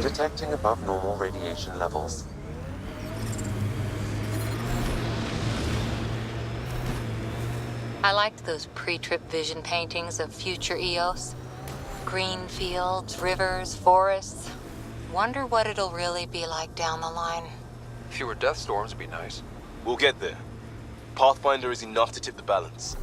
Detecting above normal radiation levels. I liked those pre-trip vision paintings of future Eos. Green fields, rivers, forests. Wonder what it'll really be like down the line. Fewer death storms would be nice. We'll get there. Pathfinder is enough to tip the balance.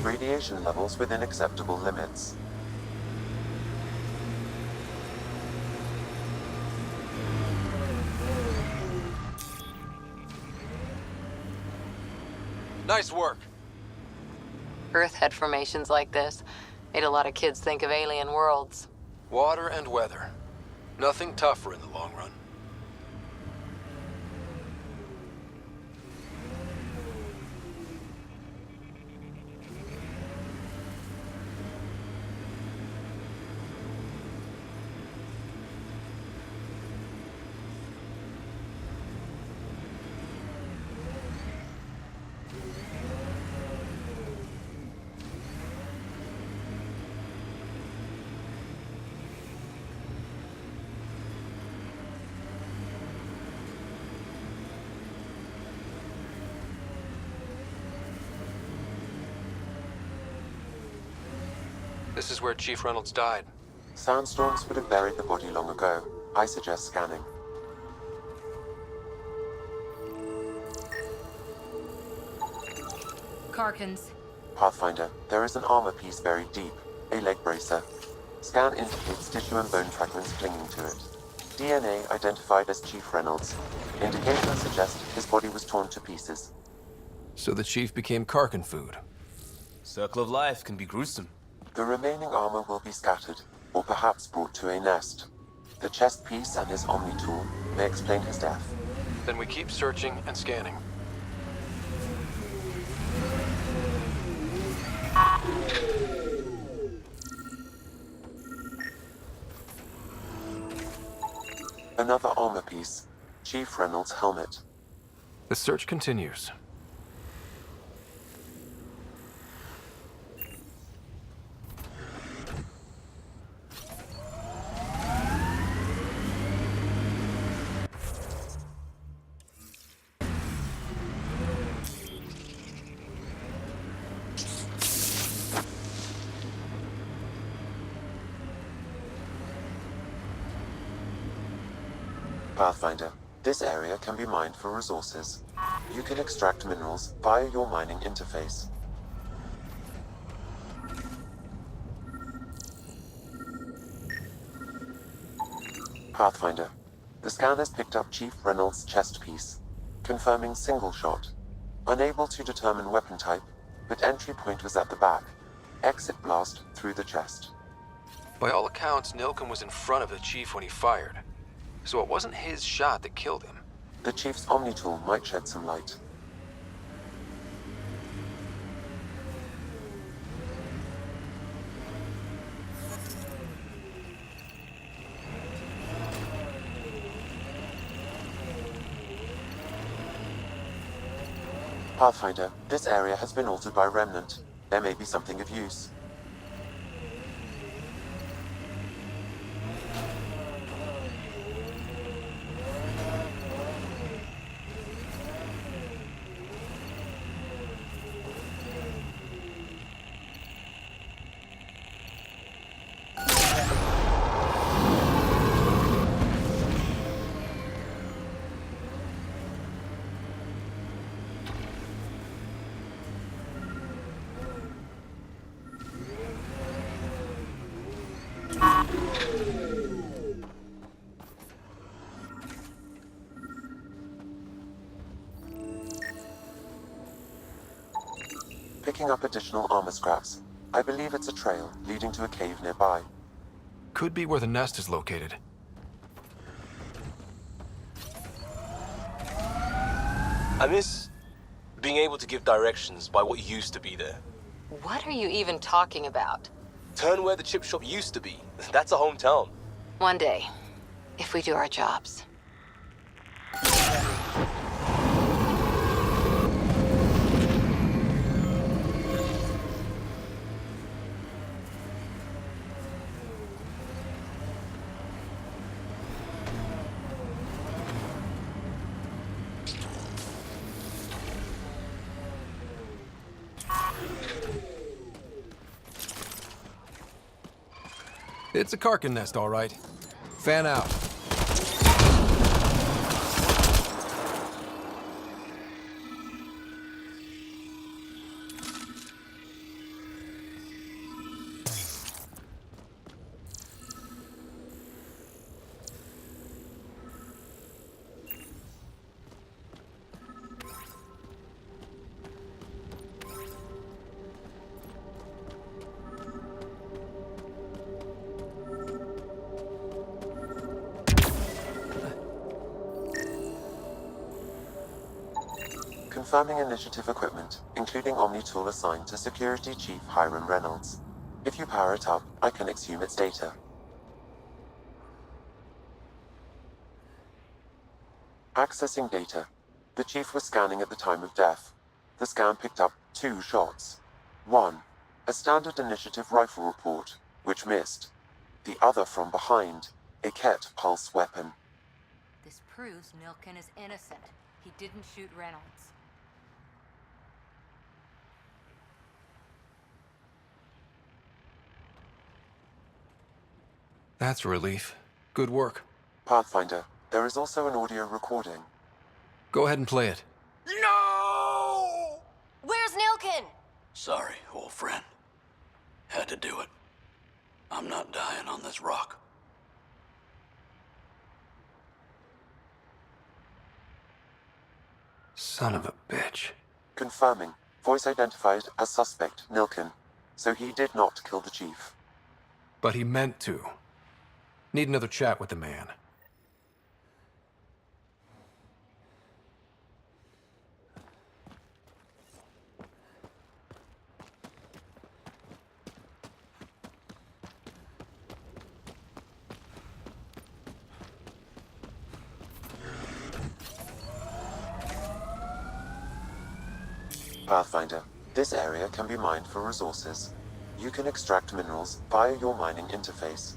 Radiation levels within acceptable limits. Nice work. Earth had formations like this. Made a lot of kids think of alien worlds. Water and weather. Nothing tougher in the long run. This is where Chief Reynolds died. Sandstorms would have buried the body long ago. I suggest scanning. Karkins. Pathfinder, there is an armor piece buried deep. A leg bracer. Scan indicates tissue and bone fragments clinging to it. DNA identified as Chief Reynolds. Indicator suggests his body was torn to pieces. So the Chief became Karkin food. Circle of life can be gruesome. The remaining armor will be scattered, or perhaps brought to a nest. The chest piece and his Omni tool may explain his death. Then we keep searching and scanning. Another armor piece. Chief Reynolds' helmet. The search continues. Pathfinder, this area can be mined for resources. You can extract minerals via your mining interface. Pathfinder, the scanner's picked up Chief Reynolds' chest piece, confirming single shot. Unable to determine weapon type, but entry point was at the back. Exit blast through the chest. By all accounts, Nilkum was in front of the Chief when he fired. So it wasn't his shot that killed him. The Chief's Omni tool might shed some light. Pathfinder, this area has been altered by Remnant. There may be something of use. Picking up additional armor scraps. I believe it's a trail leading to a cave nearby. Could be where the nest is located. And this being able to give directions by what used to be there. What are you even talking about? Turn where the chip shop used to be. That's a hometown. One day, if we do our jobs. It's a Karkin nest, all right. Fan out. Confirming initiative equipment, including Omni tool assigned to Security Chief Hiram Reynolds. If you power it up, I can exhume its data. Accessing data. The Chief was scanning at the time of death. The scan picked up 2 shots. 1. A standard initiative rifle report, which missed. The other from behind, a Ket pulse weapon. This proves Nilken is innocent. He didn't shoot Reynolds. That's a relief. Good work. Pathfinder, there is also an audio recording. Go ahead and play it. No! Where's Nilken? Sorry, old friend. Had to do it. I'm not dying on this rock. Son of a bitch. Confirming. Voice identified as suspect, Nilken. So he did not kill the Chief. But he meant to. Need another chat with the man. Pathfinder, this area can be mined for resources. You can extract minerals via your mining interface.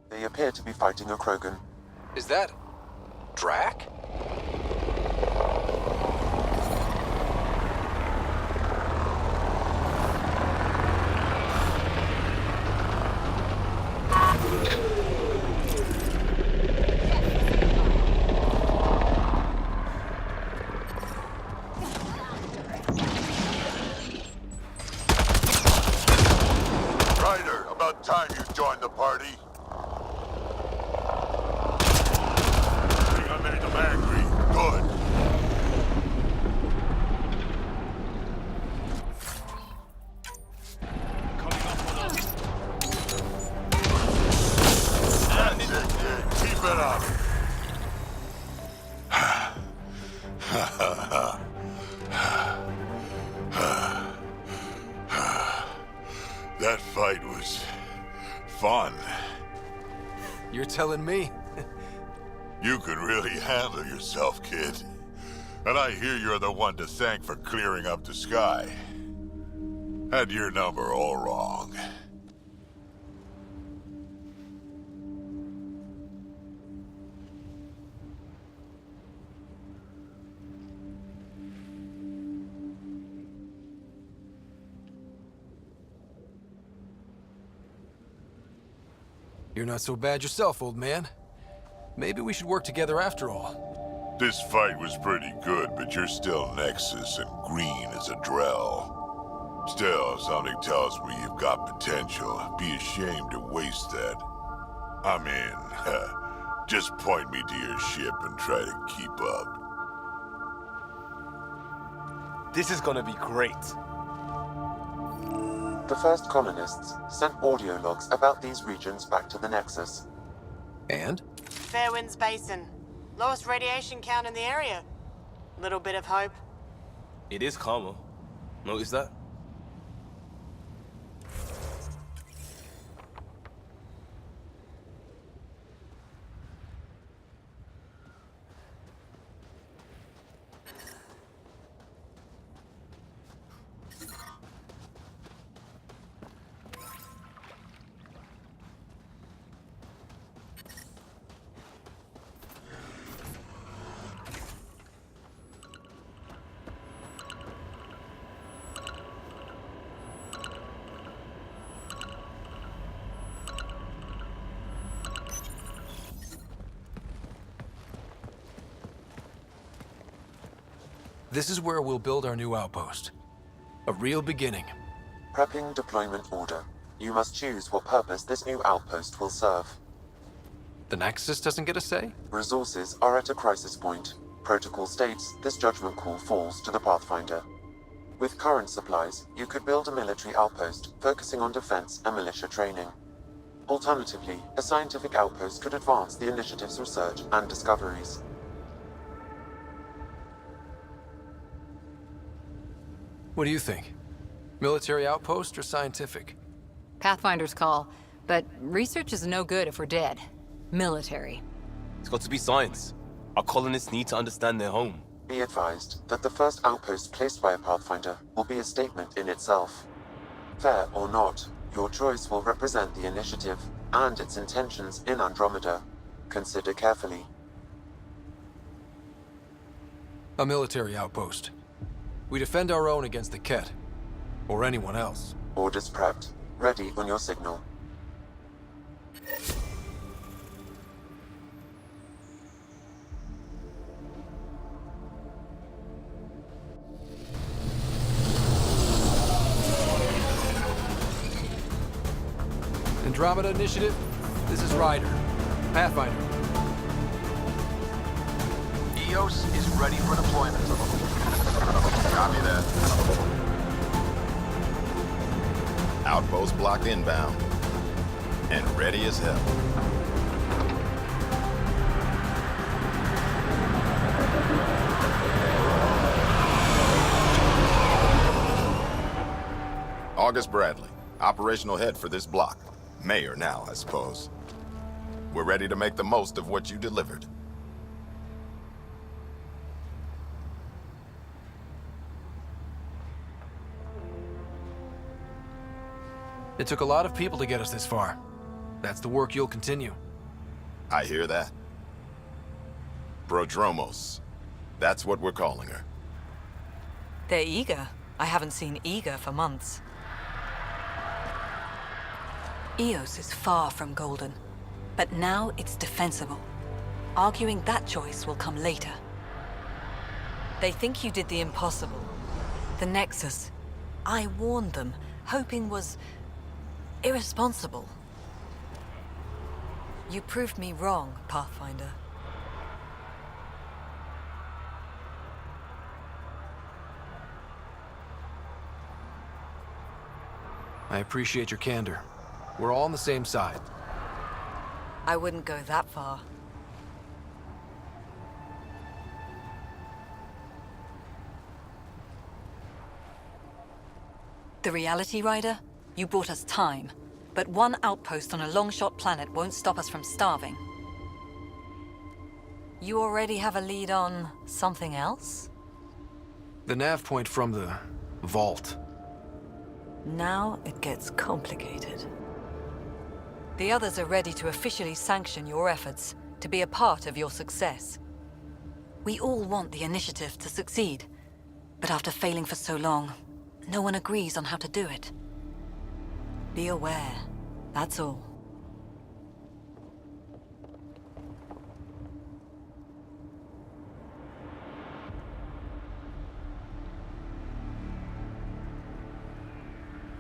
They appear to be fighting a Krogan. Is that... Drac? Ryder, about time you joined the party. I made them angry. Good. That's it, kid. Keep it up. That fight was fun. You're telling me? You could really handle yourself, kid. And I hear you're the one to thank for clearing up the sky. Had your number all wrong. You're not so bad yourself, old man. Maybe we should work together after all. This fight was pretty good, but you're still Nexus and green as a Drell. Still, something tells me you've got potential. Be ashamed to waste that. I mean, just point me to your ship and try to keep up. This is gonna be great. The first colonists sent audio logs about these regions back to the Nexus. And? Fairwinds Basin. Lowest radiation count in the area. Little bit of hope. It is calmer. Notice that? This is where we'll build our new outpost. A real beginning. Prepping deployment order. You must choose what purpose this new outpost will serve. The Nexus doesn't get a say? Resources are at a crisis point. Protocol states this judgment call falls to the Pathfinder. With current supplies, you could build a military outpost focusing on defense and militia training. Alternatively, a scientific outpost could advance the initiative's research and discoveries. What do you think? Military outpost or scientific? Pathfinder's call, but research is no good if we're dead. Military. It's got to be science. Our colonists need to understand their home. Be advised that the first outpost placed by a Pathfinder will be a statement in itself. Fair or not, your choice will represent the initiative and its intentions in Andromeda. Consider carefully. A military outpost. We defend our own against the Ket. Or anyone else. Orders prepped. Ready on your signal. Andromeda Initiative, this is Ryder. Pathfinder. EOS is ready for deployment. Copy that. Outpost blocked inbound. And ready as hell. August Bradley, operational head for this block. Mayor now, I suppose. We're ready to make the most of what you delivered. It took a lot of people to get us this far. That's the work you'll continue. I hear that. Prodromos. That's what we're calling her. They're eager. I haven't seen eager for months. EOS is far from golden, but now it's defensible. Arguing that choice will come later. They think you did the impossible. The Nexus. I warned them, hoping was irresponsible. You proved me wrong, Pathfinder. I appreciate your candor. We're all on the same side. I wouldn't go that far. The Reality Rider? You brought us time. But one outpost on a long-shot planet won't stop us from starving. You already have a lead on something else? The nav point from the vault. Now it gets complicated. The others are ready to officially sanction your efforts, to be a part of your success. We all want the initiative to succeed, but after failing for so long, no one agrees on how to do it. Be aware, that's all.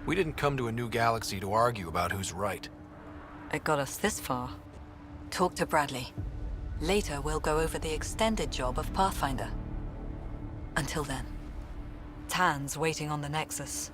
We didn't come to a new galaxy to argue about who's right. It got us this far. Talk to Bradley. Later, we'll go over the extended job of Pathfinder. Until then, Tan's waiting on the Nexus.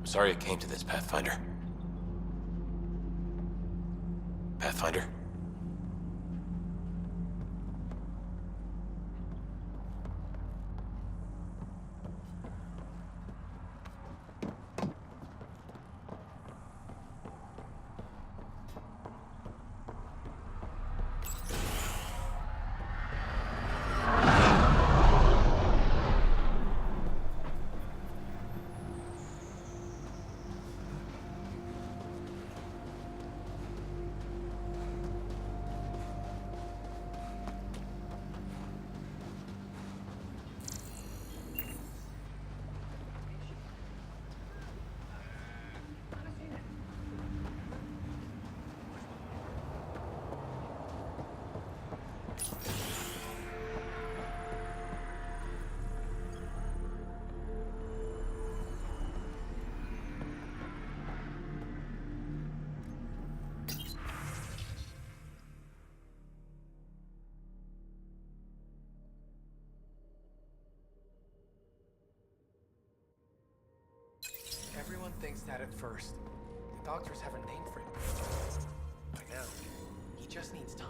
Sorry it came to this, Pathfinder. Pathfinder? Everyone thinks that at first. The doctors have a name for it. By now, he just needs time.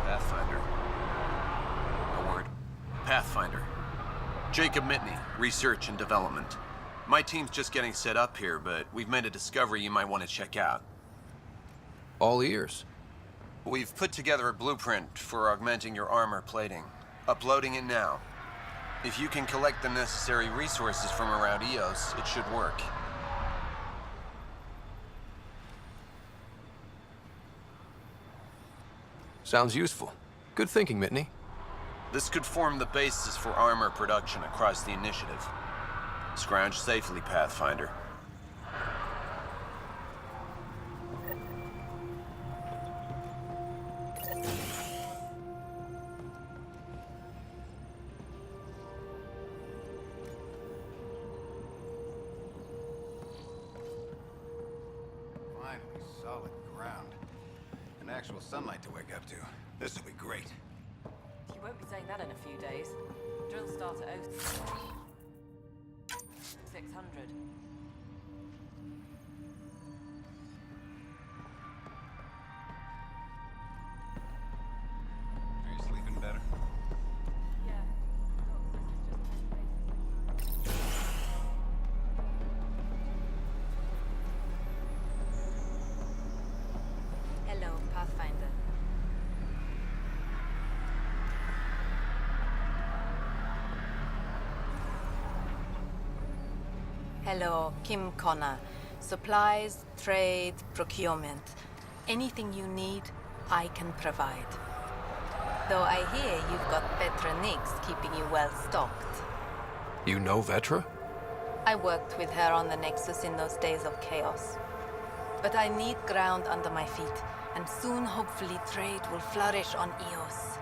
Pathfinder. A word. Pathfinder. Jacob Mitney, Research and Development. My team's just getting set up here, but we've made a discovery you might want to check out. All ears. We've put together a blueprint for augmenting your armor plating. Uploading it now. If you can collect the necessary resources from around EOS, it should work. Sounds useful. Good thinking, Mitney. This could form the basis for armor production across the initiative. Scrounge safely, Pathfinder. Finally, solid ground. And actual sunlight to wake up to. This will be great. You won't be saying that in a few days. Drill start at 600. Are you sleeping better? Yeah. Hello, Pathfinder. Hello, Kim Connor. Supplies, trade, procurement. Anything you need, I can provide. Though I hear you've got Vetra Nix keeping you well stocked. You know Vetra? I worked with her on the Nexus in those days of chaos. But I need ground under my feet, and soon hopefully trade will flourish on EOS.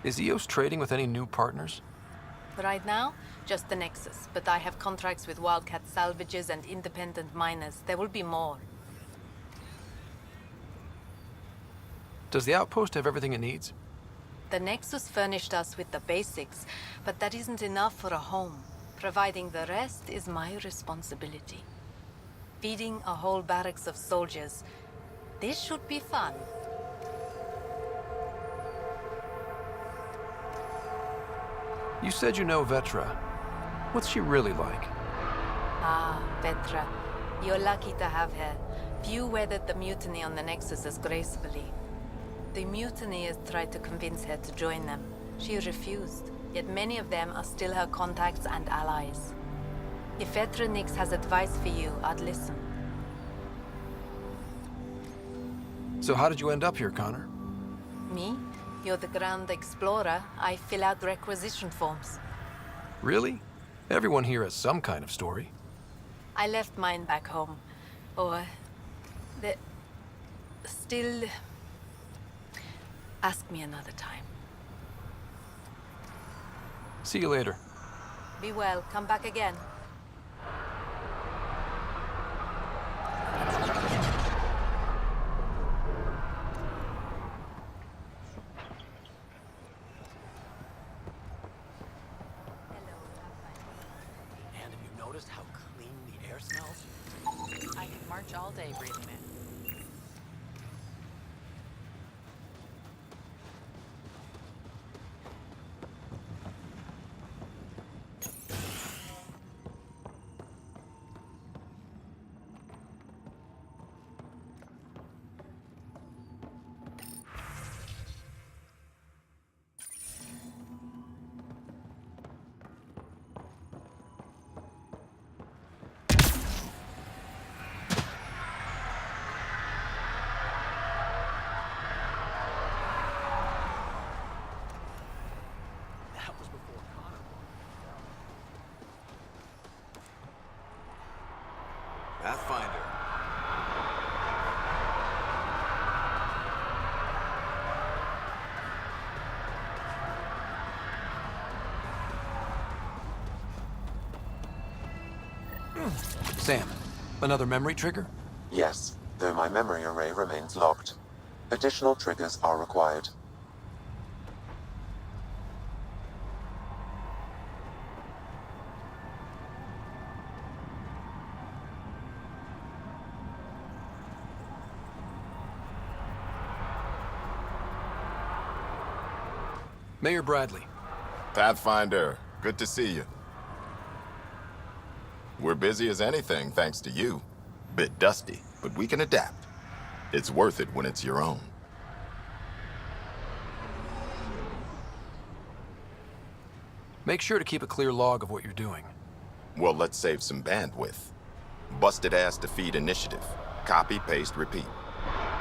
Is EOS trading with any new partners? Right now, just the Nexus, but I have contracts with Wildcat salvages and independent miners. There will be more. Does the outpost have everything it needs? The Nexus furnished us with the basics, but that isn't enough for a home. Providing the rest is my responsibility. Feeding a whole barracks of soldiers. This should be fun. You said you know Vetra. What's she really like? Ah, Vetra. You're lucky to have her. Few weathered the mutiny on the Nexus as gracefully. The mutineers tried to convince her to join them. She refused, yet many of them are still her contacts and allies. If Vetra Nix has advice for you, I'd listen. So how did you end up here, Connor? Me? You're the Grand Explorer. I fill out requisition forms. Really? Everyone here has some kind of story. I left mine back home. Or... still... Ask me another time. See you later. Be well. Come back again. And have you noticed how clean the air smells? I could march all day breathing it. Pathfinder. Sam, another memory trigger? Yes, though my memory array remains locked. Additional triggers are required. Mayor Bradley. Pathfinder, good to see you. We're busy as anything, thanks to you. Bit dusty, but we can adapt. It's worth it when it's your own. Make sure to keep a clear log of what you're doing. Well, let's save some bandwidth. Busted ass defeat initiative. Copy, paste, repeat.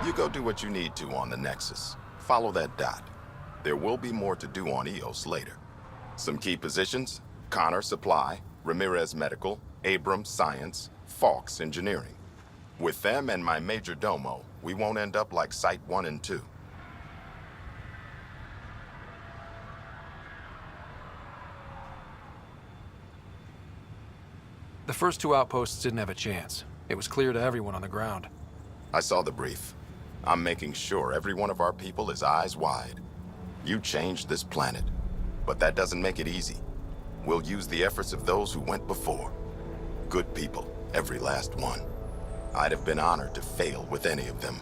You go do what you need to on the Nexus. Follow that dot. There will be more to do on EOS later. Some key positions: Connor Supply, Ramirez Medical, Abrams Science, Fawkes Engineering. With them and my major domo, we won't end up like Site 1 and 2. The first two outposts didn't have a chance. It was clear to everyone on the ground. I saw the brief. I'm making sure every one of our people is eyes wide. You changed this planet, but that doesn't make it easy. We'll use the efforts of those who went before. Good people, every last one. I'd have been honored to fail with any of them.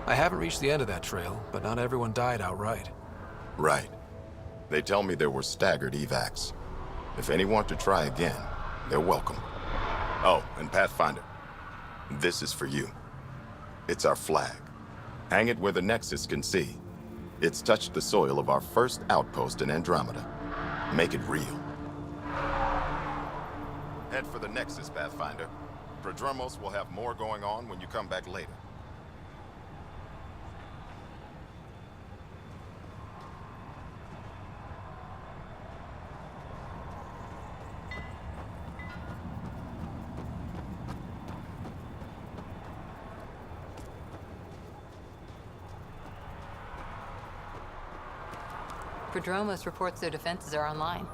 I haven't reached the end of that trail, but not everyone died outright. Right. They tell me there were staggered evacs. If any want to try again, they're welcome. Oh, and Pathfinder, this is for you. It's our flag. Hang it where the Nexus can see. It's touched the soil of our first outpost in Andromeda. Make it real. Head for the Nexus, Pathfinder. Prodromos will have more going on when you come back later. Prodromos reports their defenses are online.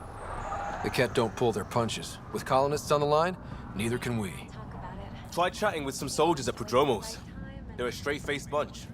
The Ket don't pull their punches. With colonists on the line, neither can we. Try chatting with some soldiers at Prodromos. They're a straight-faced bunch.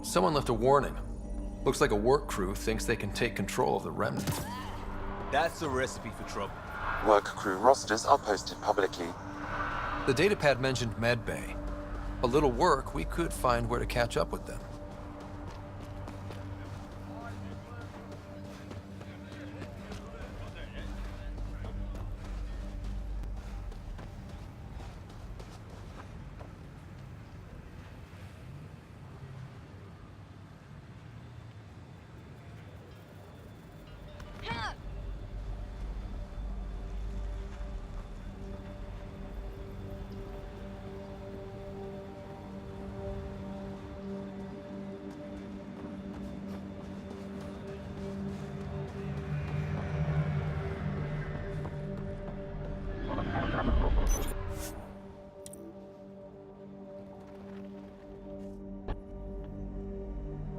Someone left a warning. Looks like a work crew thinks they can take control of the remnant. That's a recipe for trouble. Work crew rosters are posted publicly. The datapad mentioned medbay. A little work, we could find where to catch up with them.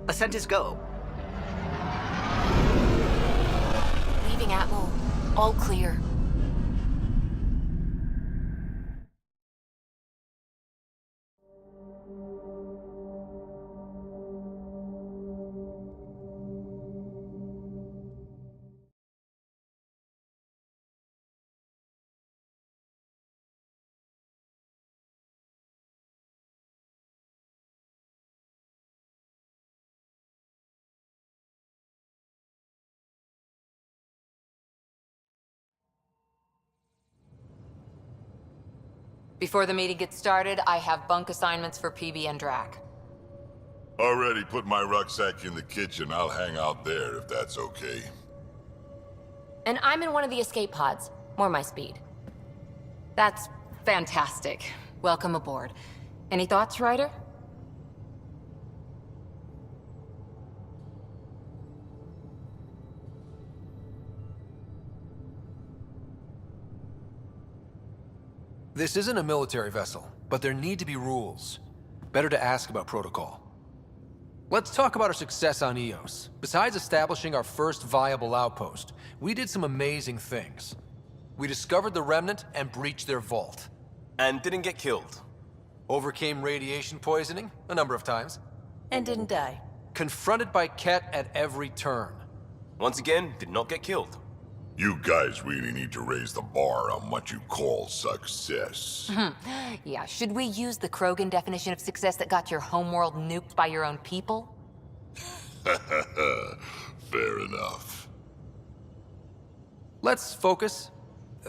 Ascent is go. Leaving Atmo. All clear. Before the meeting gets started, I have bunk assignments for PB and Drac. Already put my rucksack in the kitchen. I'll hang out there if that's okay. And I'm in one of the escape pods. More my speed. That's fantastic. Welcome aboard. Any thoughts, Ryder? This isn't a military vessel, but there need to be rules. Better to ask about protocol. Let's talk about our success on EOS. Besides establishing our first viable outpost, we did some amazing things. We discovered the Remnant and breached their vault. And didn't get killed. Overcame radiation poisoning a number of times. And didn't die. Confronted by Ket at every turn. Once again, did not get killed. You guys really need to raise the bar on what you call success. Yeah, should we use the Krogan definition of success that got your homeworld nuked by your own people? Fair enough. Let's focus.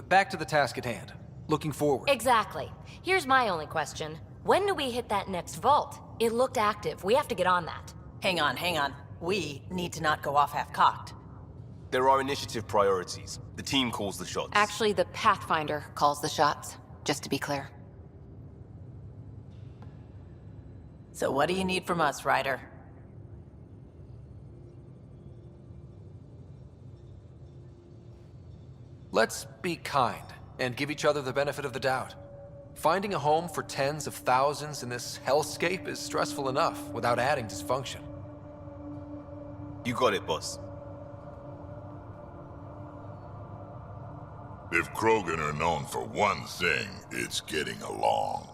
Back to the task at hand. Looking forward. Exactly. Here's my only question. When do we hit that next vault? It looked active. We have to get on that. Hang on, hang on. We need to not go off half-cocked. There are initiative priorities. The team calls the shots. Actually, the Pathfinder calls the shots, just to be clear. So what do you need from us, Ryder? Let's be kind and give each other the benefit of the doubt. Finding a home for tens of thousands in this hellscape is stressful enough without adding dysfunction. You got it, boss. If Krogan are known for one thing, it's getting along.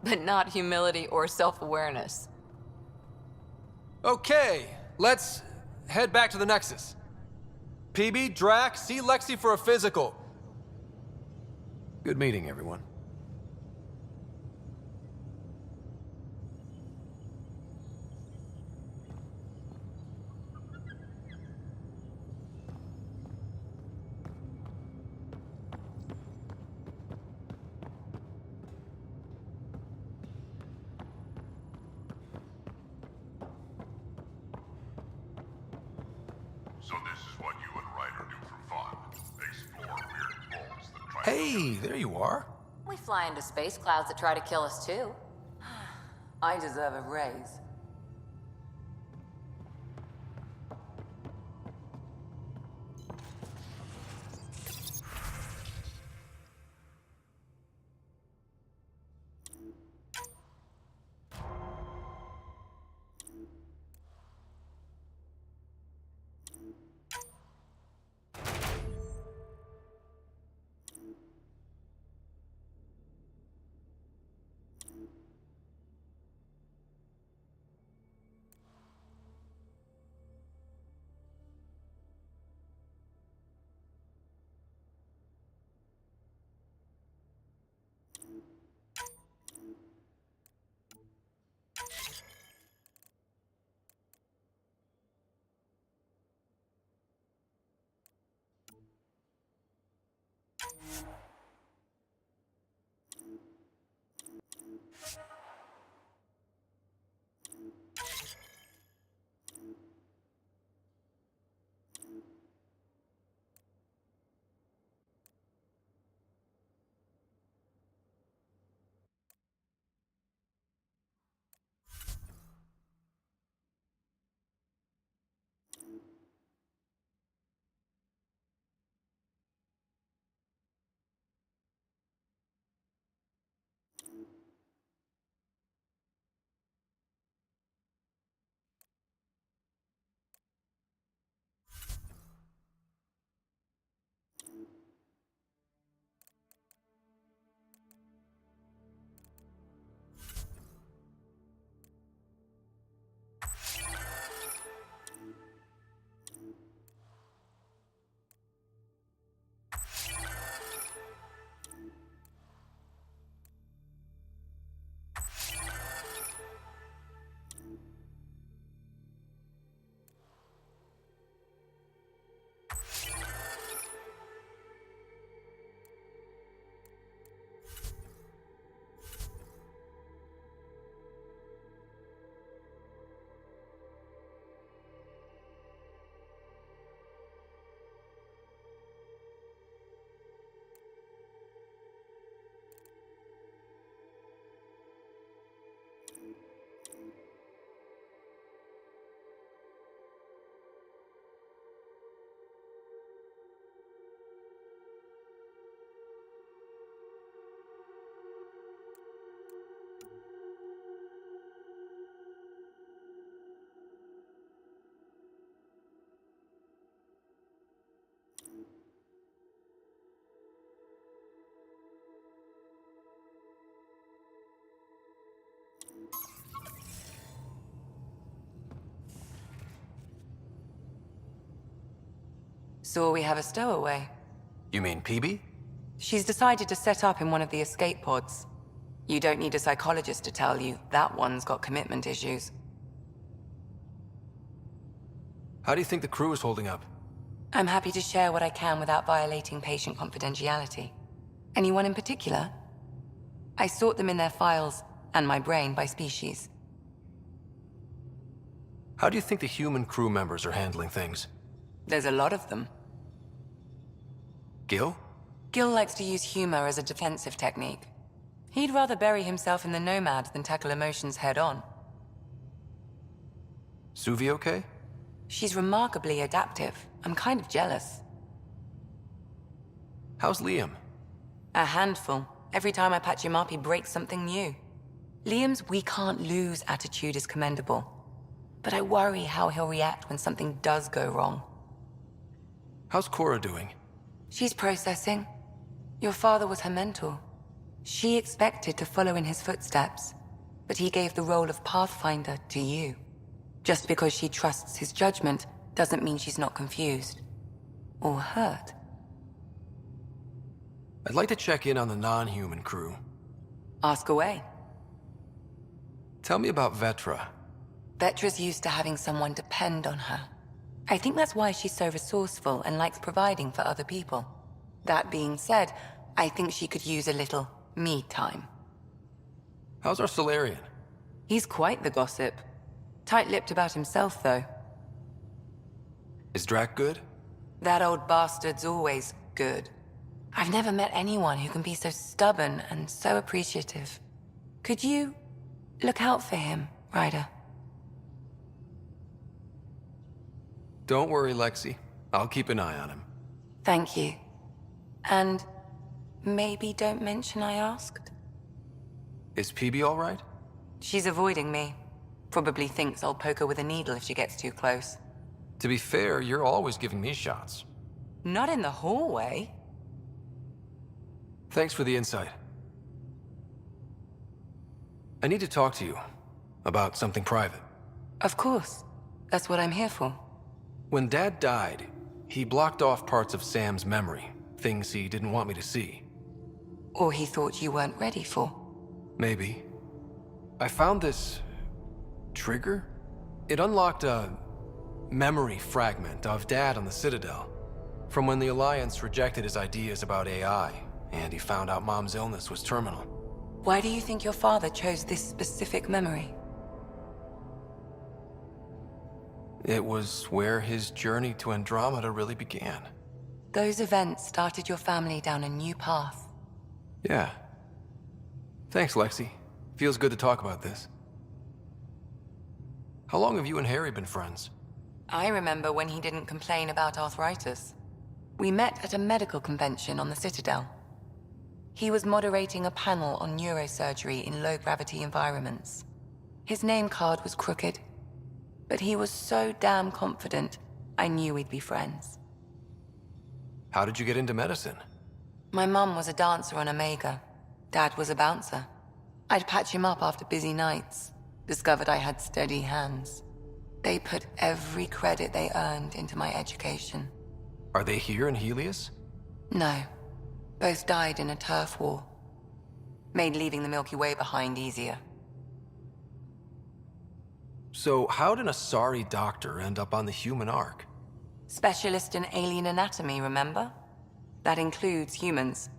But not humility or self-awareness. Okay, let's head back to the Nexus. PB, Drac, see Lexi for a physical. Good meeting, everyone. So this is what you and Ryder do for fun. Explore weird vaults that try Hey, there you are. We fly into space clouds that try to kill us too. I deserve a raise. So we have a stowaway. You mean PB? She's decided to set up in one of the escape pods. You don't need a psychologist to tell you that one's got commitment issues. How do you think the crew is holding up? I'm happy to share what I can without violating patient confidentiality. Anyone in particular? I sort them in their files, and my brain by species. How do you think the human crew members are handling things? There's a lot of them. Gil? Gil likes to use humor as a defensive technique. He'd rather bury himself in the Nomad than tackle emotions head-on. Suvi okay? She's remarkably adaptive. I'm kind of jealous. How's Liam? A handful. Every time I patch him up, he breaks something new. Liam's "we can't lose" attitude is commendable. But I worry how he'll react when something does go wrong. How's Cora doing? She's processing. Your father was her mentor. She expected to follow in his footsteps, but he gave the role of Pathfinder to you. Just because she trusts his judgment doesn't mean she's not confused. Or hurt. I'd like to check in on the non-human crew. Ask away. Tell me about Vetra. Vetra's used to having someone depend on her. I think that's why she's so resourceful and likes providing for other people. That being said, I think she could use a little me time. How's our Solarian? He's quite the gossip. Tight-lipped about himself, though. Is Drac good? That old bastard's always good. I've never met anyone who can be so stubborn and so appreciative. Could you look out for him, Ryder? Don't worry, Lexi. I'll keep an eye on him. Thank you. And maybe don't mention I asked? Is PB all right? She's avoiding me. Probably thinks I'll poke her with a needle if she gets too close. To be fair, you're always giving me shots. Not in the hallway. Thanks for the insight. I need to talk to you about something private. Of course. That's what I'm here for. When Dad died, he blocked off parts of Sam's memory, things he didn't want me to see. Or he thought you weren't ready for. Maybe. I found this trigger. It unlocked a memory fragment of Dad on the Citadel, from when the Alliance rejected his ideas about AI, and he found out Mom's illness was terminal. Why do you think your father chose this specific memory? It was where his journey to Andromeda really began. Those events started your family down a new path. Yeah. Thanks, Lexi. Feels good to talk about this. How long have you and Harry been friends? I remember when he didn't complain about arthritis. We met at a medical convention on the Citadel. He was moderating a panel on neurosurgery in low-gravity environments. His name card was crooked, but he was so damn confident, I knew we'd be friends. How did you get into medicine? My mum was a dancer on Omega. Dad was a bouncer. I'd patch him up after busy nights. Discovered I had steady hands. They put every credit they earned into my education. Are they here in Helios? No. Both died in a turf war. Made leaving the Milky Way behind easier. So how did a sorry doctor end up on the human ark? Specialist in alien anatomy, remember? That includes humans.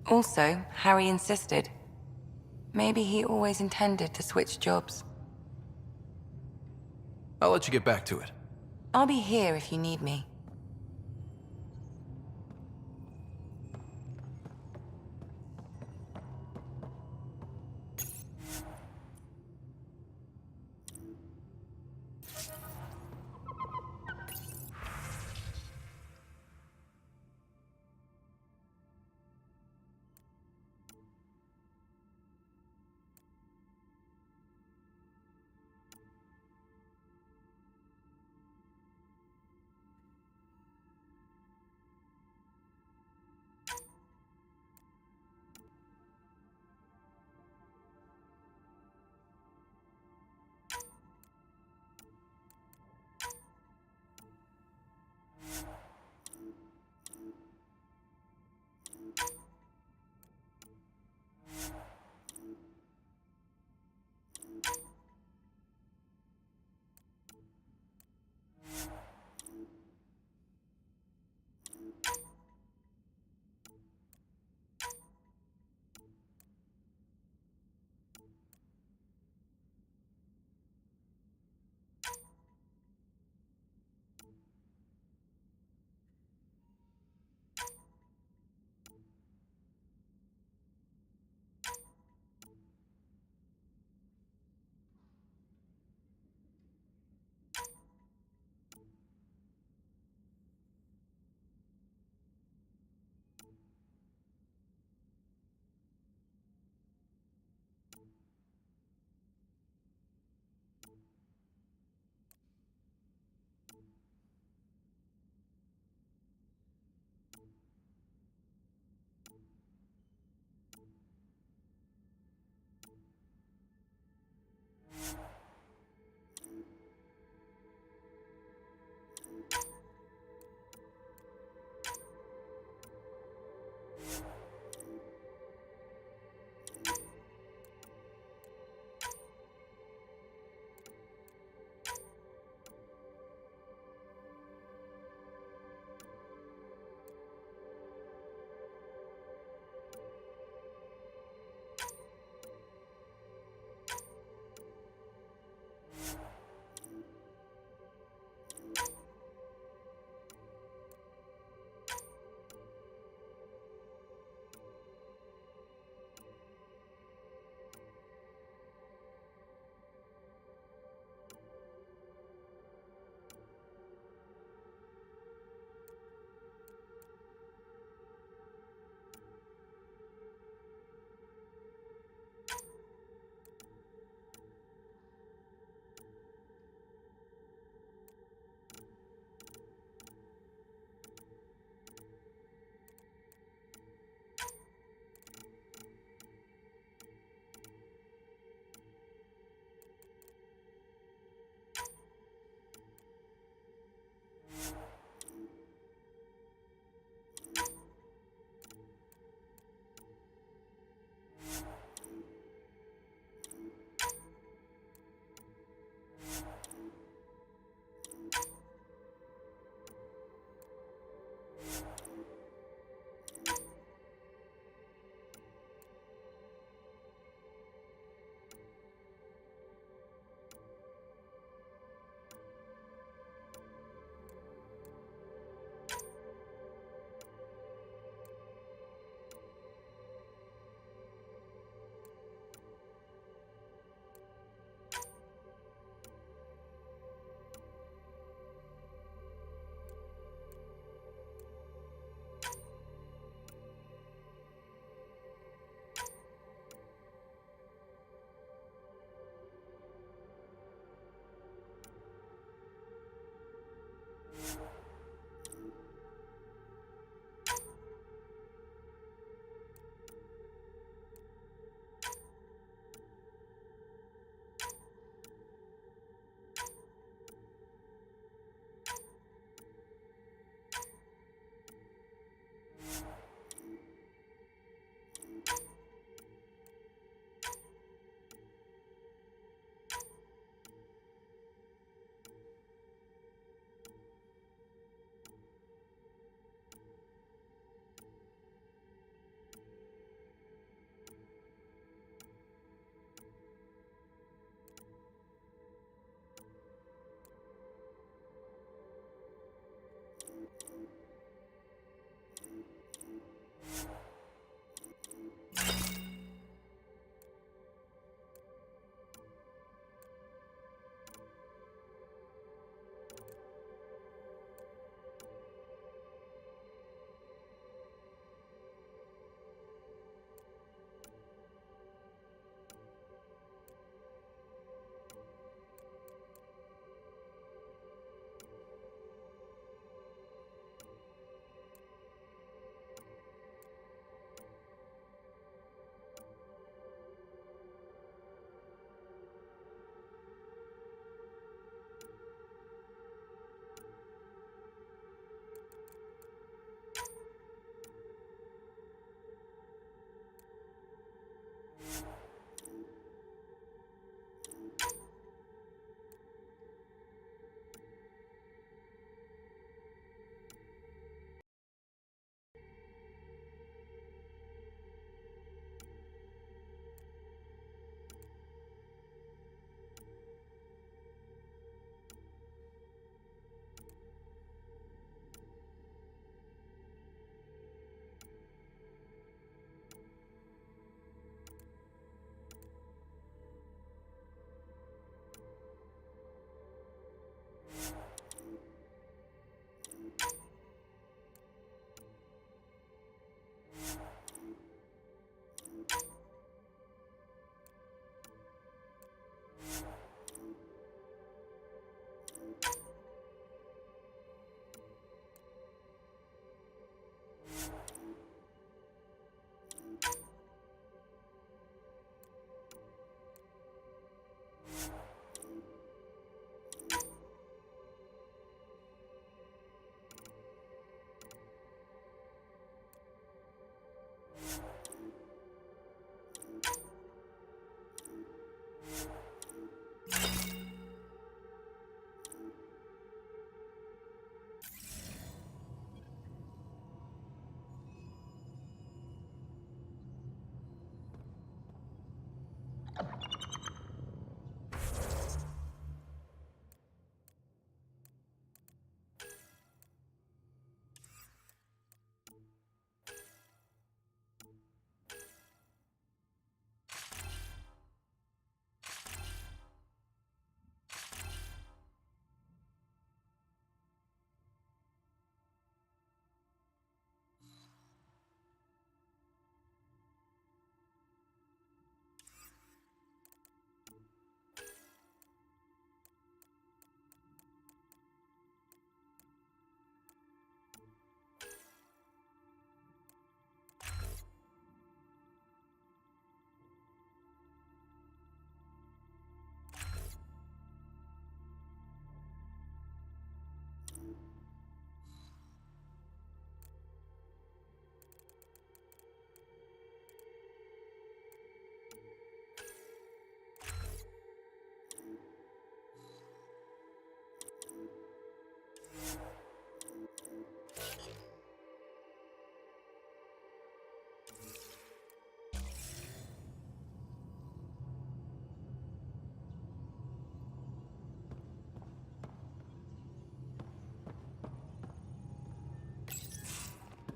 Also, Harry insisted. Maybe he always intended to switch jobs. I'll let you get back to it. I'll be here if you need me.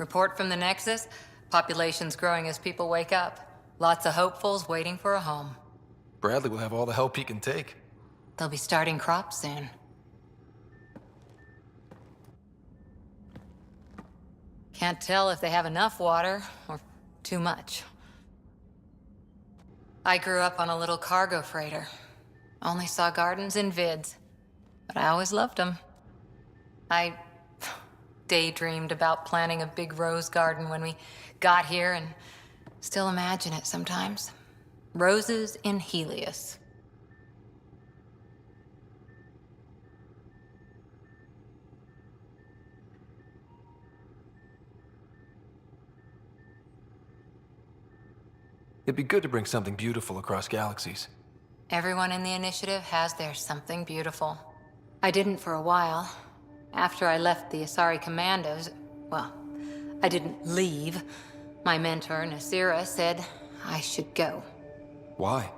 Report from the Nexus. Population's growing as people wake up. Lots of hopefuls waiting for a home. Bradley will have all the help he can take. They'll be starting crops soon. Can't tell if they have enough water or too much. I grew up on a little cargo freighter. Only saw gardens in vids, but I always loved them. I daydreamed about planting a big rose garden when we got here and still imagine it sometimes. Roses in Helios. It'd be good to bring something beautiful across galaxies. Everyone in the initiative has their something beautiful. I didn't for a while. After I left the Asari Commandos, well, I didn't leave. My mentor, Nasira, said I should go. Why?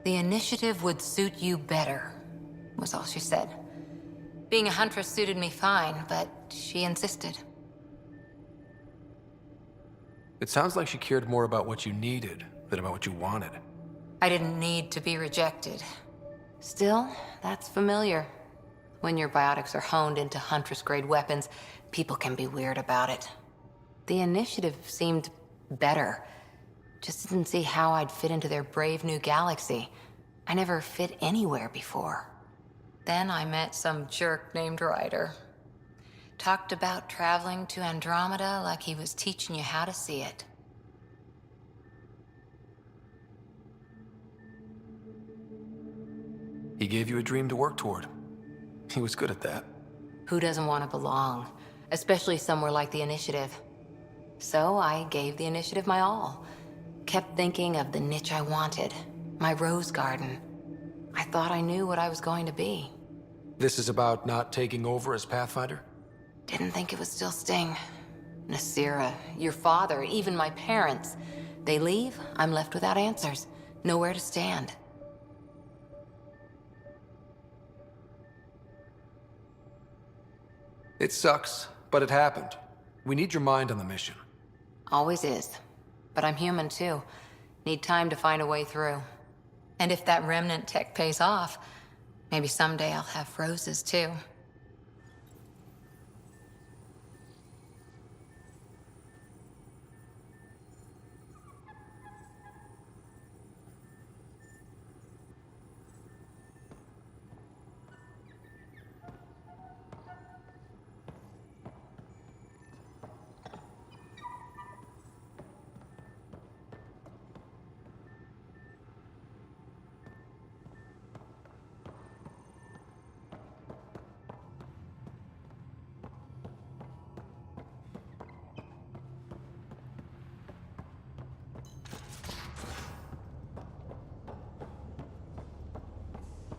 The initiative would suit you better, was all she said. Being a huntress suited me fine, but she insisted. It sounds like she cared more about what you needed than about what you wanted. I didn't need to be rejected. Still, that's familiar. When your biotics are honed into Huntress-grade weapons, people can be weird about it. The initiative seemed better. Just didn't see how I'd fit into their brave new galaxy. I never fit anywhere before. Then I met some jerk named Ryder. Talked about traveling to Andromeda like he was teaching you how to see it. He gave you a dream to work toward. He was good at that. Who doesn't want to belong? Especially somewhere like the Initiative. So I gave the Initiative my all. Kept thinking of the niche I wanted. My rose garden. I thought I knew what I was going to be. This is about not taking over as Pathfinder? Didn't think it would still sting. Nasira, your father, even my parents. They leave, I'm left without answers. Nowhere to stand. It sucks, but it happened. We need your mind on the mission. Always is. But I'm human too. Need time to find a way through. And if that remnant tech pays off, maybe someday I'll have roses too.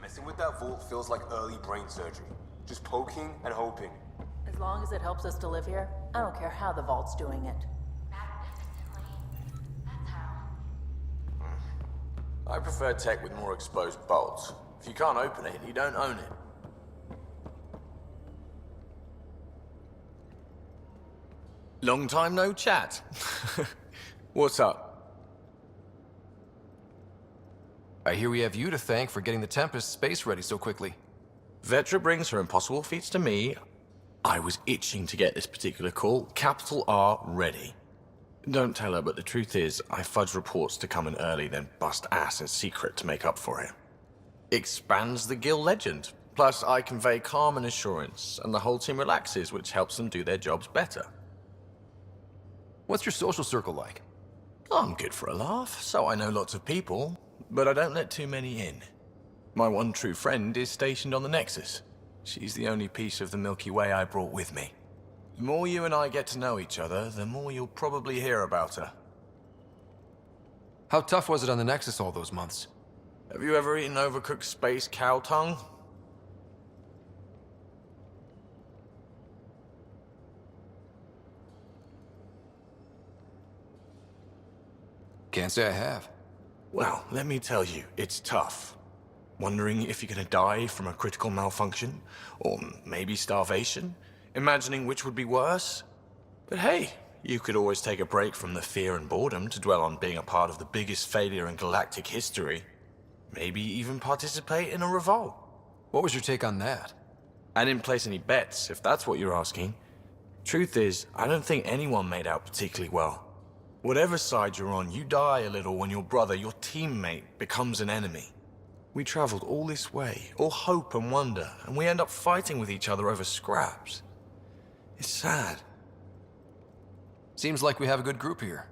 Messing with that vault feels like early brain surgery. Just poking and hoping. As long as it helps us to live here, I don't care how the vault's doing it. I prefer tech with more exposed bolts. If you can't open it, you don't own it. Long time no chat. What's up? I hear we have you to thank for getting the Tempest space ready so quickly. Vetra brings her impossible feats to me. I was itching to get this particular call. Capital R ready. Don't tell her, but the truth is, I fudge reports to come in early, then bust ass in secret to make up for it. Expands the guild legend. Plus, I convey calm and assurance, and the whole team relaxes, which helps them do their jobs better. What's your social circle like? I'm good for a laugh, so I know lots of people, but I don't let too many in. My one true friend is stationed on the Nexus. She's the only piece of the Milky Way I brought with me. The more you and I get to know each other, the more you'll probably hear about her. How tough was it on the Nexus all those months? Have you ever eaten overcooked space cow tongue? Can't say I have. Well, let me tell you, it's tough. Wondering if you're gonna die from a critical malfunction, or maybe starvation? Imagining which would be worse? But hey, You could always take a break from the fear and boredom to dwell on being a part of the biggest failure in galactic history. Maybe even participate in a revolt. What was your take on that? I didn't place any bets, if that's what you're asking. Truth is, I don't think anyone made out particularly well. Whatever side you're on, you die a little when your brother, your teammate, becomes an enemy. We traveled all this way, all hope and wonder, and we end up fighting with each other over scraps. It's sad. Seems like we have a good group here.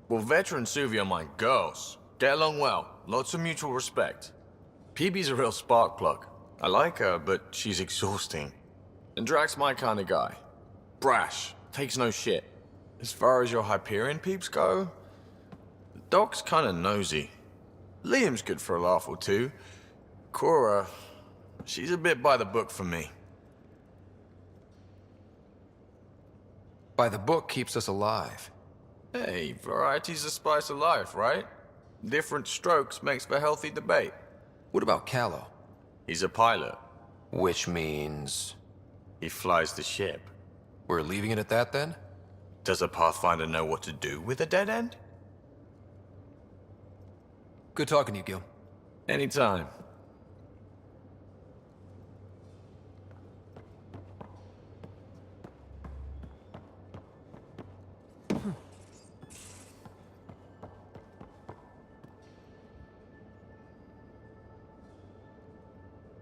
Well, Vetra and Suvi are my girls. Get along well, lots of mutual respect. PB's a real spark plug. I like her, but she's exhausting. And Drax's my kind of guy. Brash, takes no shit. As far as your Hyperion peeps go, the Doc's kinda nosy. Liam's good for a laugh or two. Cora, she's a bit by the book for me. By the book keeps us alive. Hey, variety's the spice of life, right? Different strokes makes for healthy debate. What about Callow? He's a pilot. Which means... he flies the ship. We're leaving it at that, then? Does a Pathfinder know what to do with a dead end? Good talking to you, Gil. Anytime.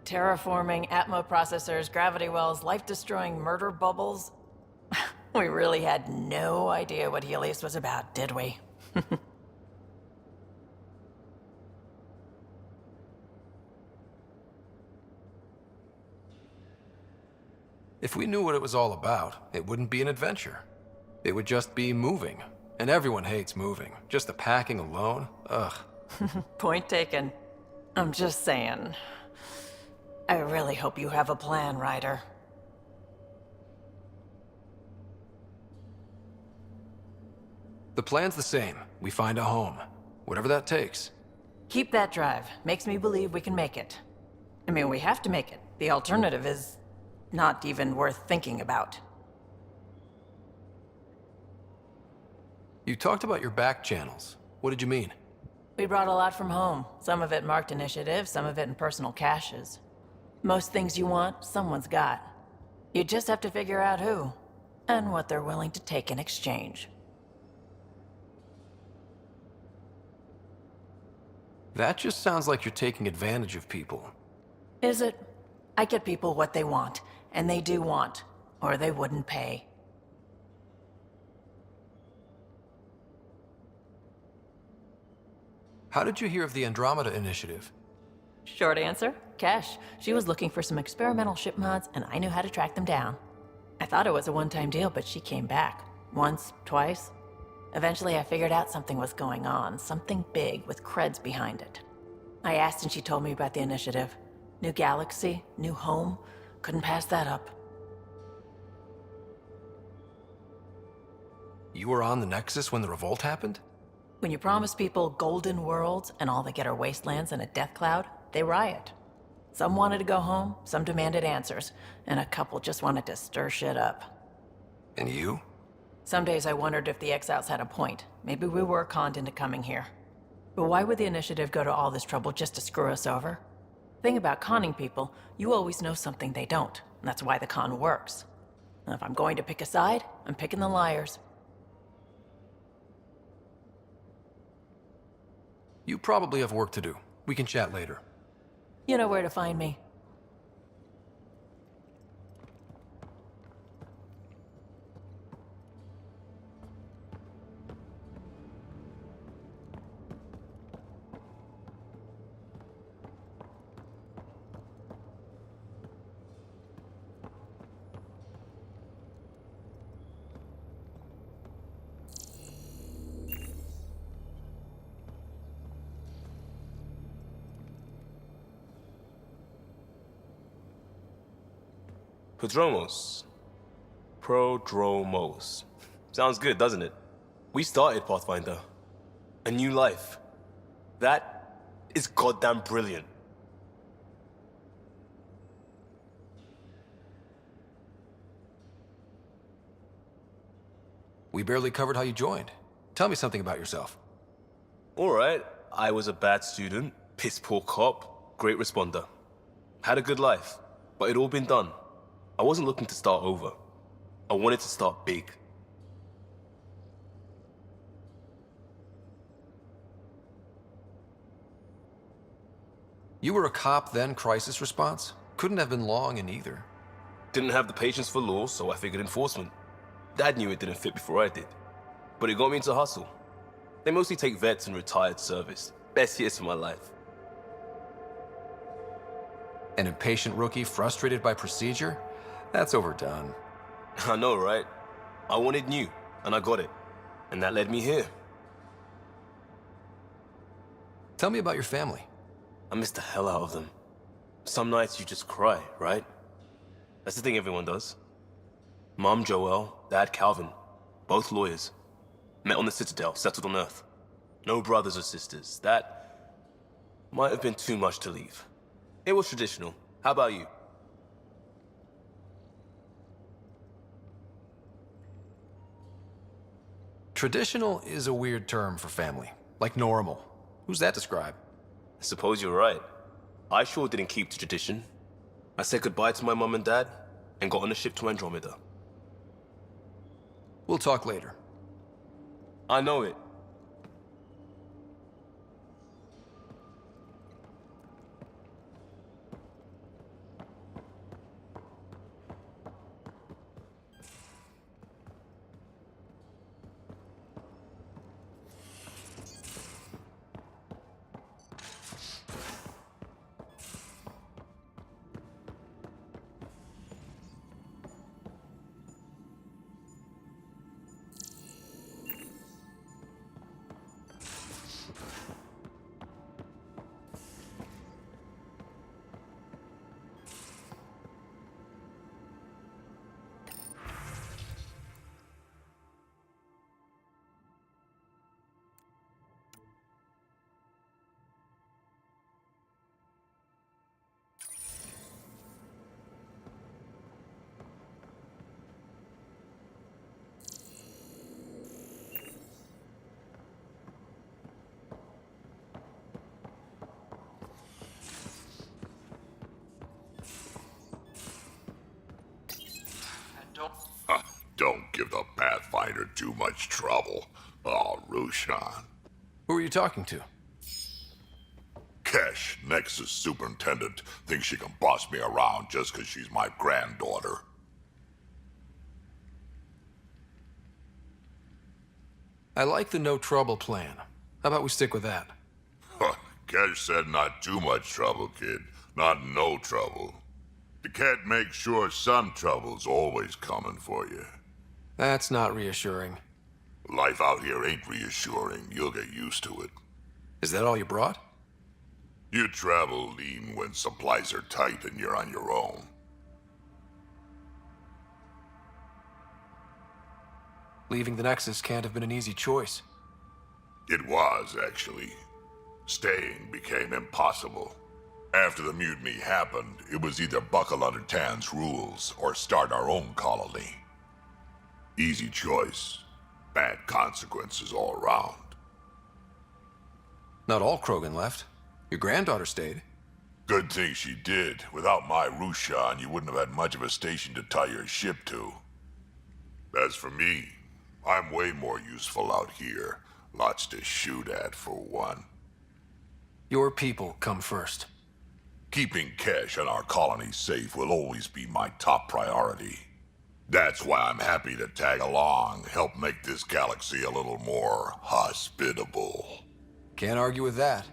Terraforming, Atmo processors, gravity wells, life-destroying murder bubbles. We really had no idea what Helios was about, did we? If we knew what it was all about, it wouldn't be an adventure. It would just be moving. And everyone hates moving. Just the packing alone, ugh. Point taken. I'm just saying. I really hope you have a plan, Ryder. The plan's the same. We find a home. Whatever that takes. Keep that drive. Makes me believe we can make it. I mean, we have to make it. The alternative is not even worth thinking about. You talked about your back channels. What did you mean? We brought a lot from home. Some of it marked initiative, some of it in personal caches. Most things you want, someone's got. You just have to figure out who, and what they're willing to take in exchange. That just sounds like you're taking advantage of people. Is it? I get people what they want, and they do want, or they wouldn't pay. How did you hear of the Andromeda initiative? Short answer, Cash. She was looking for some experimental ship mods, and I knew how to track them down. I thought it was a one-time deal, but she came back. Once, twice. Eventually, I figured out something was going on, something big with creds behind it. I asked and she told me about the initiative. New galaxy, new home. Couldn't pass that up. You were on the Nexus when the revolt happened? When you promise people golden worlds and all they get are wastelands and a death cloud, they riot. Some wanted to go home, some demanded answers, and a couple just wanted to stir shit up. And you? Some days I wondered if the exiles had a point. Maybe we were conned into coming here. But why would the initiative go to all this trouble just to screw us over? Thing about conning people, you always know something they don't, and that's why the con works. And if I'm going to pick a side, I'm picking the liars. You probably have work to do. We can chat later. You know where to find me. Prodromos. Sounds good, doesn't it? We started Pathfinder. A new life. That is goddamn brilliant. We barely covered how you joined. Tell me something about yourself. Alright, I was a bad student, piss poor cop, great responder. Had a good life, but it'd all been done. I wasn't looking to start over. I wanted to start big. You were a cop, then crisis response? Couldn't have been long in either. Didn't have the patience for law, so I figured enforcement. Dad knew it didn't fit before I did. But it got me into hustle. They mostly take vets and retired service. Best years of my life. An impatient rookie frustrated by procedure? That's overdone. I know, right? I wanted new, and I got it. And that led me here. Tell me about your family. I miss the hell out of them. Some nights you just cry, right? That's the thing everyone does. Mom Joelle, Dad Calvin, both lawyers. Met on the Citadel, settled on Earth. No brothers or sisters. That might have been too much to leave. It was traditional. How about you? Traditional is a weird term for family. Like normal. Who's that describe? I suppose you're right. I sure didn't keep to tradition. I said goodbye to my mum and dad, and got on a ship to Andromeda. We'll talk later. I know it. Don't give the Pathfinder too much trouble. Oh, Rushan. Who are you talking to? Kesh, Nexus superintendent, thinks she can boss me around just because she's my granddaughter. I like the no trouble plan. How about we stick with that? Kesh said not too much trouble, kid. Not no trouble. The cat makes sure some trouble's always coming for you. That's not reassuring. Life out here ain't reassuring. You'll get used to it. Is that all you brought? You travel lean when supplies are tight and you're on your own. Leaving the Nexus can't have been an easy choice. It was, actually. Staying became impossible. After the mutiny happened, it was either buckle under Tan's rules or start our own colony. Easy choice. Bad consequences all around. Not all Krogan left. Your granddaughter stayed. Good thing she did. Without my Rushan, you wouldn't have had much of a station to tie your ship to. As for me, I'm way more useful out here. Lots to shoot at, for one. Your people come first. Keeping Kesh and our colony safe will always be my top priority. That's why I'm happy to tag along, help make this galaxy a little more hospitable. Can't argue with that.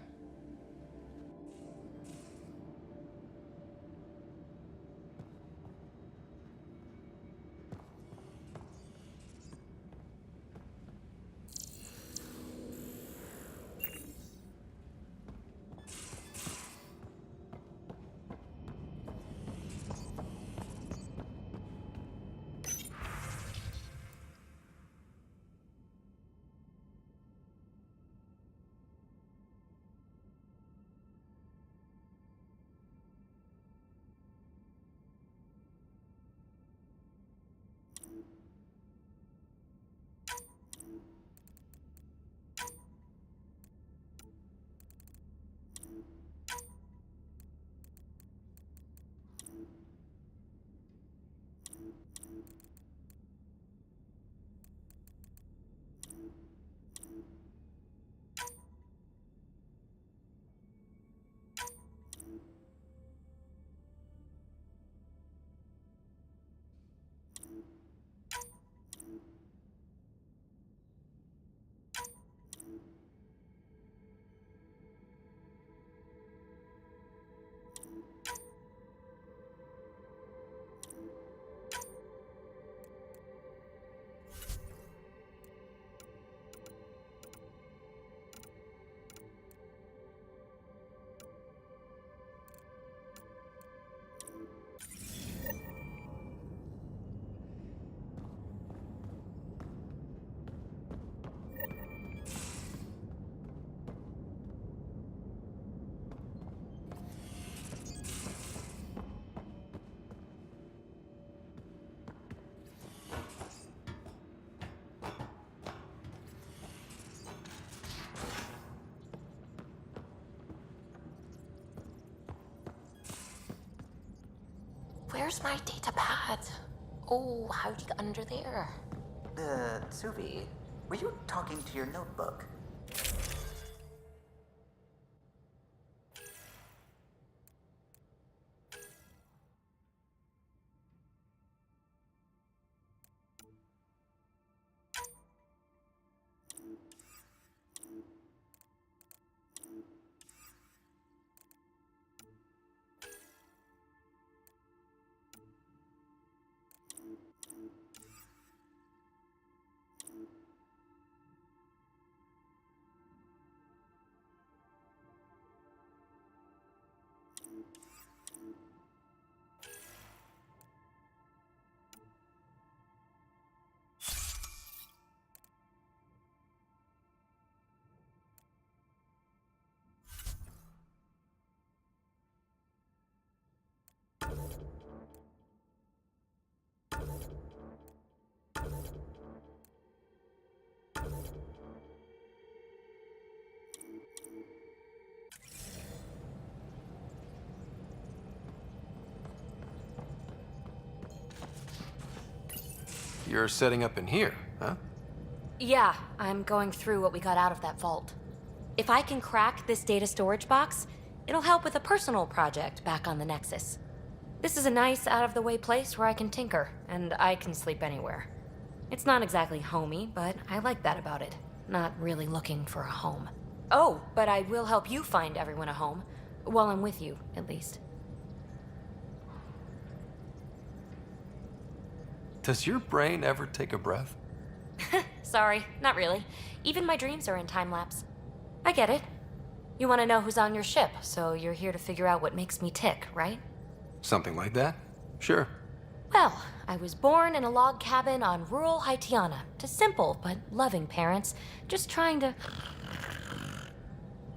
where's my data pad? Oh, how'd you get under there? Suvi, were you talking to your notebook? You're setting up in here, huh? Yeah, I'm going through what we got out of that vault. If I can crack this data storage box, it'll help with a personal project back on the Nexus. This is a nice, out-of-the-way place where I can tinker, and I can sleep anywhere. It's not exactly homey, but I like that about it. Not really looking for a home. Oh, but I will help you find everyone a home. While I'm with you, at least. Does your brain ever take a breath? Sorry, not really. Even my dreams are in time-lapse. I get it. You want to know who's on your ship, so you're here to figure out what makes me tick, right? Something like that? Sure. Well, I was born in a log cabin on rural Haitiana to simple but loving parents, just trying to...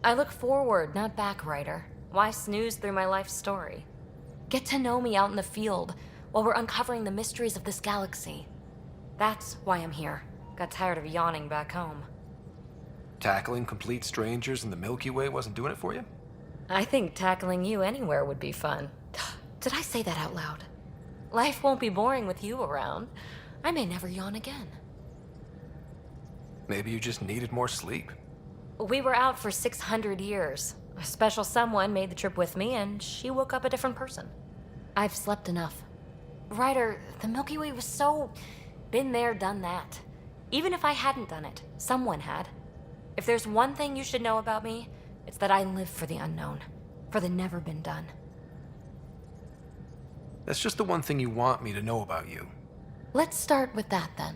I look forward, not back, writer. Why snooze through my life story? Get to know me out in the field while we're uncovering the mysteries of this galaxy. That's why I'm here. Got tired of yawning back home. Tackling complete strangers in the Milky Way wasn't doing it for you? I think tackling you anywhere would be fun. Did I say that out loud? Life won't be boring with you around. I may never yawn again. Maybe you just needed more sleep. We were out for 600 years. A special someone made the trip with me, and she woke up a different person. I've slept enough. Ryder, the Milky Way was so... been there, done that. Even if I hadn't done it, someone had. If there's one thing you should know about me, it's that I live for the unknown. For the never been done. That's just the one thing you want me to know about you. Let's start with that, then.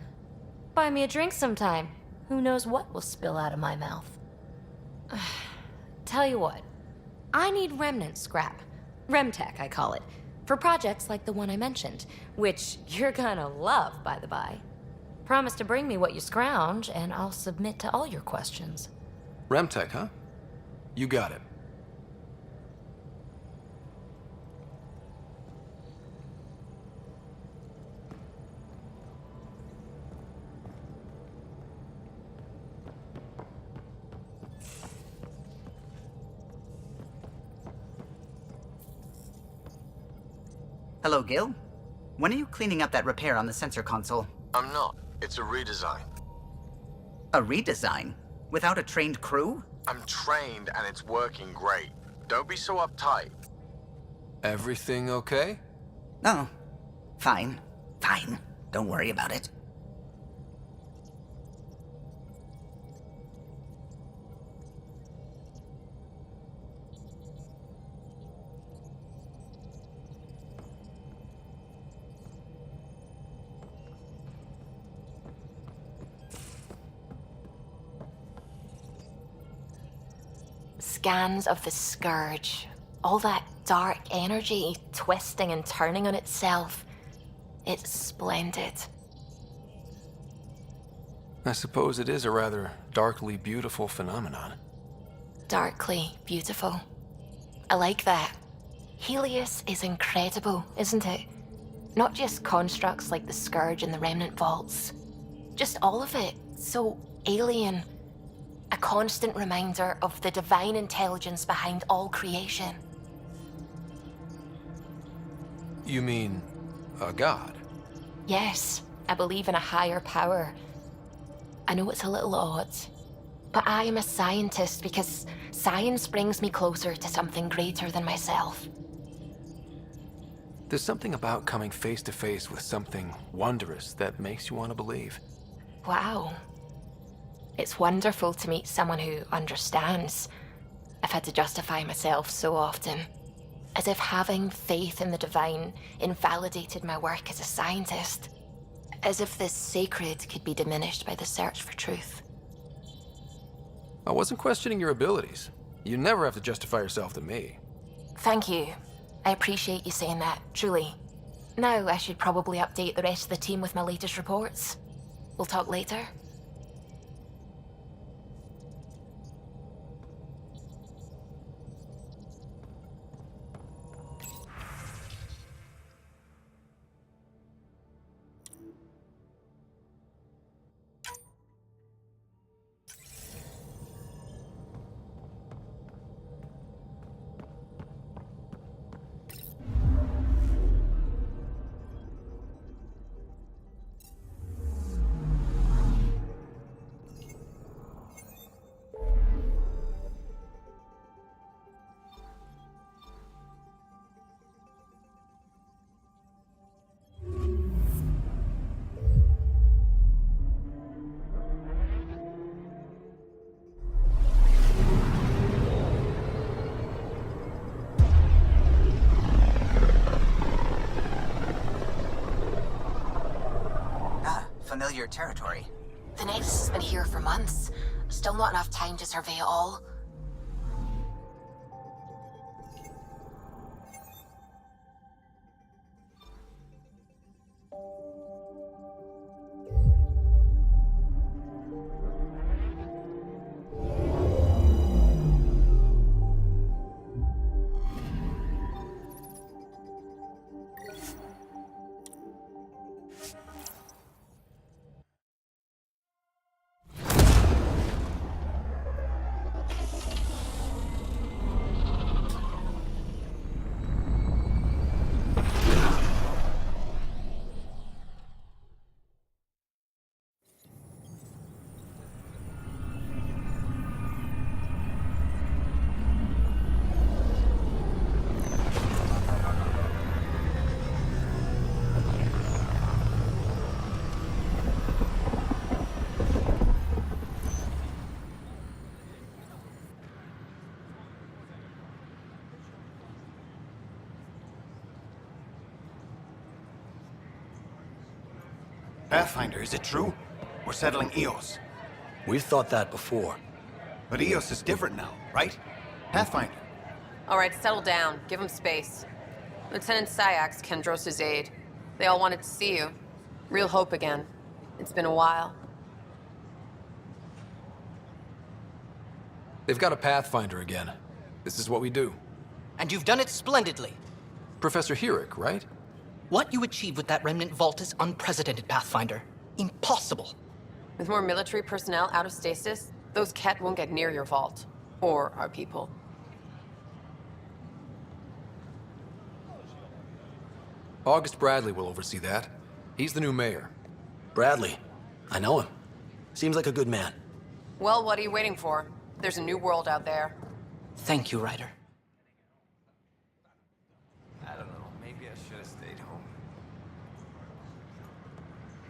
Buy me a drink sometime. Who knows what will spill out of my mouth. Tell you what. I need remnant scrap. Remtech, I call it. For projects like the one I mentioned. Which you're gonna love, by the by. Promise to bring me what you scrounge, and I'll submit to all your questions. Remtech, huh? You got it. Hello, Gil. When are you cleaning up that repair on the sensor console? I'm not. It's a redesign. A redesign? Without a trained crew? I'm trained and it's working great. Don't be so uptight. Everything okay? Oh, fine. Fine. Don't worry about it. Scans of the Scourge. All that dark energy twisting and turning on itself. It's splendid. I suppose it is a rather darkly beautiful phenomenon. Darkly beautiful. I like that. Helios is incredible, isn't it? Not just constructs like the Scourge and the Remnant Vaults. Just all of it. So alien. A constant reminder of the divine intelligence behind all creation. You mean a god? Yes, I believe in a higher power. I know it's a little odd, but I am a scientist because science brings me closer to something greater than myself. There's something about coming face to face with something wondrous that makes you want to believe. Wow. It's wonderful to meet someone who understands. I've had to justify myself so often, as if having faith in the divine invalidated my work as a scientist. As if the sacred could be diminished by the search for truth. I wasn't questioning your abilities. You never have to justify yourself to me. Thank you. I appreciate you saying that, truly. Now I should probably update the rest of the team with my latest reports. We'll talk later. Familiar territory. The Nexus has been here for months. Still not enough time to survey it all. Pathfinder, is it true? We're settling EOS. We've thought that before. But EOS is different now, right? Pathfinder. All right, settle down. Give him space. Lieutenant Syax, Kendros' aide. They all wanted to see you. Real hope again. It's been a while. They've got a Pathfinder again. This is what we do. And you've done it splendidly. Professor Herrick, right? What you achieved with that remnant vault is unprecedented, Pathfinder. Impossible. With more military personnel out of stasis, those Ket won't get near your vault. Or our people. August Bradley will oversee that. He's the new mayor. Bradley. I know him. Seems like a good man. Well, what are you waiting for? There's a new world out there. Thank you, Ryder. I don't know. Maybe I should have stayed home.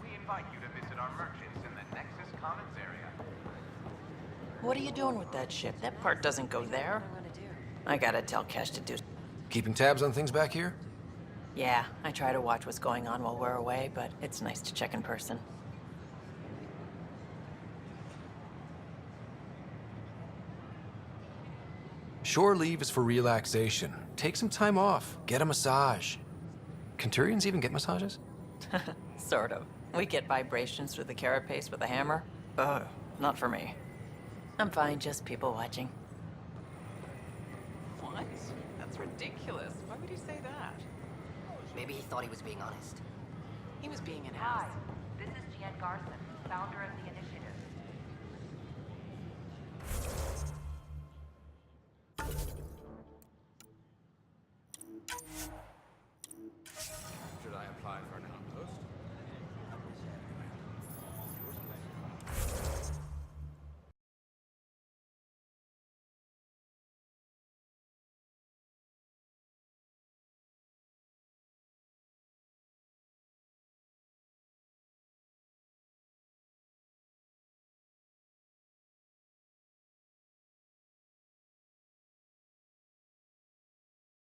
We invite you to visit our merchants in the Nexus Commons area. What are you doing with that ship? That part doesn't go there. I gotta tell Cash to do... Keeping tabs on things back here? Yeah, I try to watch what's going on while we're away, but it's nice to check in person. Shore leave is for relaxation. Take some time off. Get a massage. Centurions even get massages? Sort of. We get vibrations through the carapace with a hammer. Not for me. I'm fine, just people watching. What? That's ridiculous. Why would he say that? Maybe he thought he was being honest. He was being an Hi, ass. this is Jan Garson, founder of the Initiative.